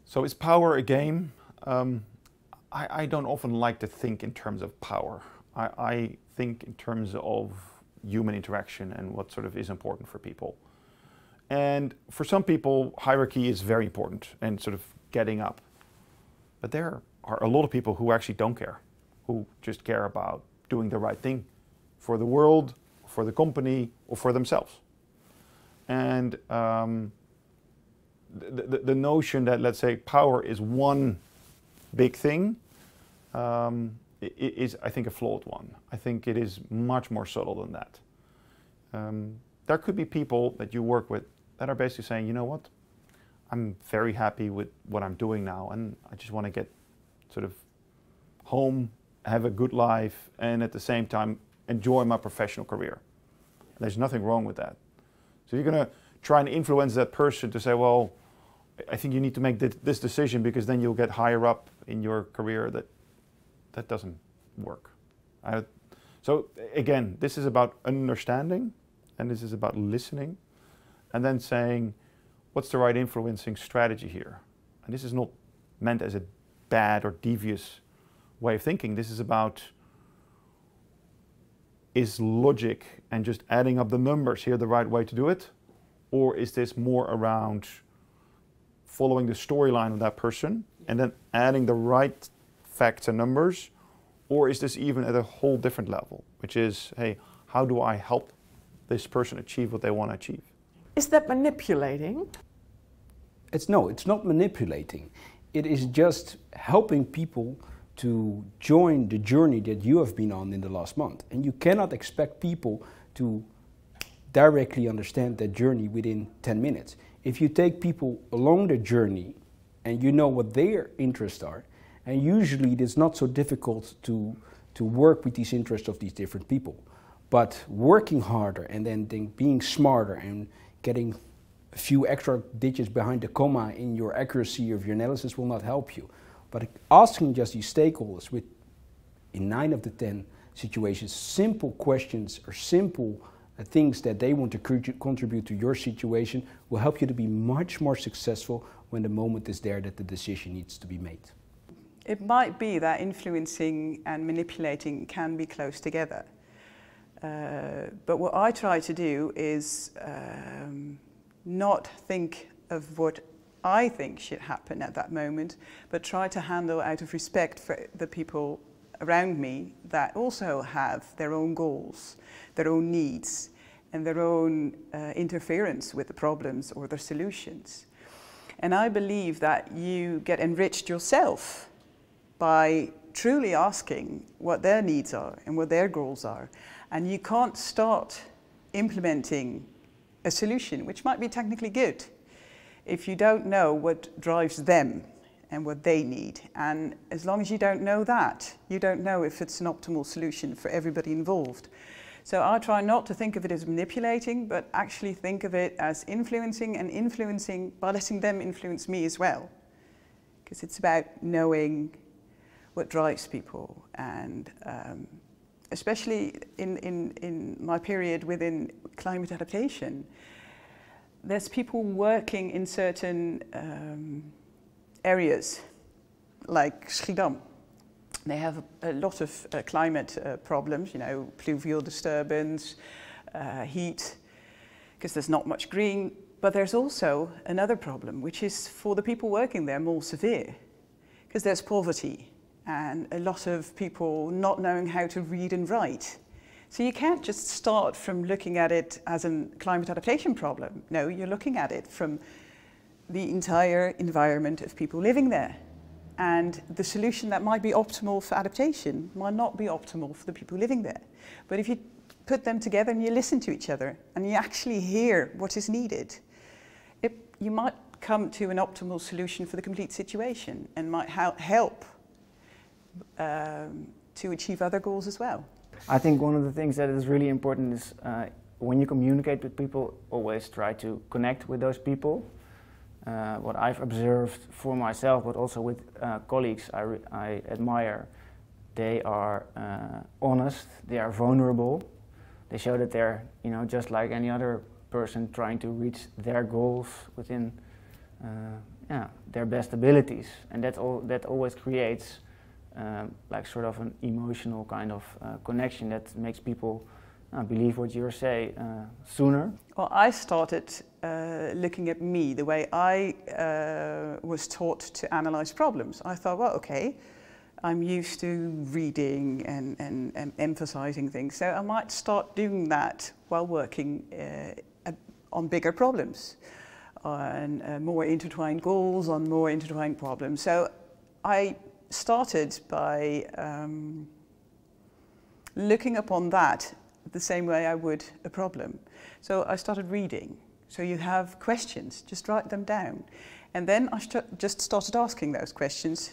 So is power a game? I don't often like to think in terms of power. I think in terms of human interaction and what sort of is important for people. And for some people, hierarchy is very important and sort of getting up. But there are a lot of people who actually don't care, who just care about doing the right thing for the world, for the company, or for themselves. And the notion that, let's say, power is one big thing is, I think, a flawed one. I think it is much more subtle than that. There could be people that you work with that are basically saying, you know what, I'm very happy with what I'm doing now, and I just want to get sort of home, have a good life, and at the same time enjoy my professional career. There's nothing wrong with that. So you're going to try and influence that person to say, well, I think you need to make this decision because then you'll get higher up in your career. That doesn't work. So again, this is about understanding, and this is about listening, and then saying, what's the right influencing strategy here? And this is not meant as a bad or devious way of thinking. This is about, is logic and just adding up the numbers here the right way to do it? Or is this more around following the storyline of that person and then adding the right facts and numbers? Or is this even at a whole different level, which is, hey, how do I help this person achieve what they want to achieve? Is that manipulating? It's not manipulating. It is just helping people to join the journey that you have been on in the last month. And you cannot expect people to directly understand that journey within 10 minutes. If you take people along the journey and you know what their interests are, and usually it is not so difficult to work with these interests of these different people. But working harder and then being smarter and getting a few extra digits behind the comma in your accuracy of your analysis will not help you. But asking just these stakeholders with, in 9 of the 10 situations, simple questions or simple things that they want to contribute to your situation will help you to be much more successful when the moment is there that the decision needs to be made. It might be that influencing and manipulating can be close together. But what I try to do is not think of what I think should happen at that moment, but try to handle out of respect for the people around me that also have their own goals, their own needs, and their own interference with the problems or the solutions. And I believe that you get enriched yourself by truly asking what their needs are and what their goals are. And you can't start implementing a solution, which might be technically good, if you don't know what drives them and what they need. And as long as you don't know that, you don't know if it's an optimal solution for everybody involved. So I try not to think of it as manipulating, but actually think of it as influencing, and influencing by letting them influence me as well. Because it's about knowing what drives people, and especially in my period within climate adaptation, there's people working in certain areas, like Schiedam. They have a lot of climate problems, you know, pluvial disturbance, heat, because there's not much green. But there's also another problem, which is for the people working there more severe, because there's poverty and a lot of people not knowing how to read and write. So you can't just start from looking at it as a climate adaptation problem. No, you're looking at it from the entire environment of people living there. And the solution that might be optimal for adaptation might not be optimal for the people living there. But if you put them together and you listen to each other and you actually hear what is needed, you might come to an optimal solution for the complete situation and might help to achieve other goals as well. I think one of the things that is really important is when you communicate with people, always try to connect with those people. What I've observed for myself, but also with colleagues I admire, they are honest, they are vulnerable, they show that they're, you know, just like any other person trying to reach their goals within their best abilities, and that always creates like sort of an emotional kind of connection that makes people believe what you say sooner. Well, I started looking at me, the way I was taught to analyze problems. I thought, well, okay, I'm used to reading and emphasizing things, so I might start doing that while working on bigger problems, on more intertwined goals, on more intertwined problems. So I started by looking upon that the same way I would a problem. So I started reading. So you have questions, just write them down. And then I just started asking those questions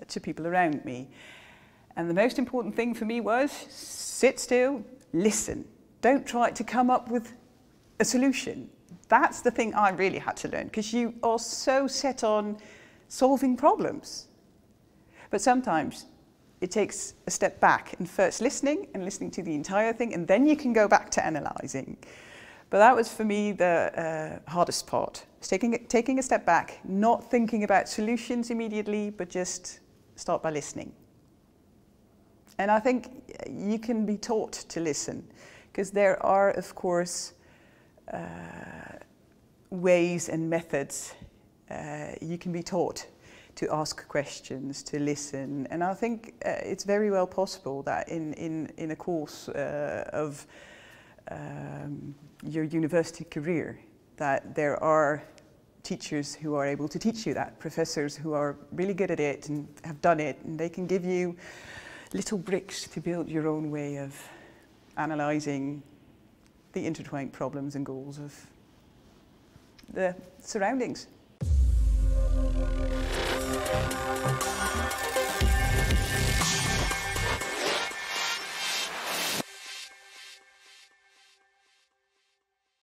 to people around me. And the most important thing for me was sit still, listen. Don't try to come up with a solution. That's the thing I really had to learn, because you are so set on solving problems. But sometimes it takes a step back and first listening and listening to the entire thing, and then you can go back to analyzing. But that was for me the hardest part. Taking a step back, not thinking about solutions immediately, but just start by listening. And I think you can be taught to listen, because there are, of course, ways and methods you can be taught to ask questions, to listen. And I think it's very well possible that in a course of your university career, that there are teachers who are able to teach you that, professors who are really good at it and have done it, and they can give you little bricks to build your own way of analyzing the intertwined problems and goals of the surroundings.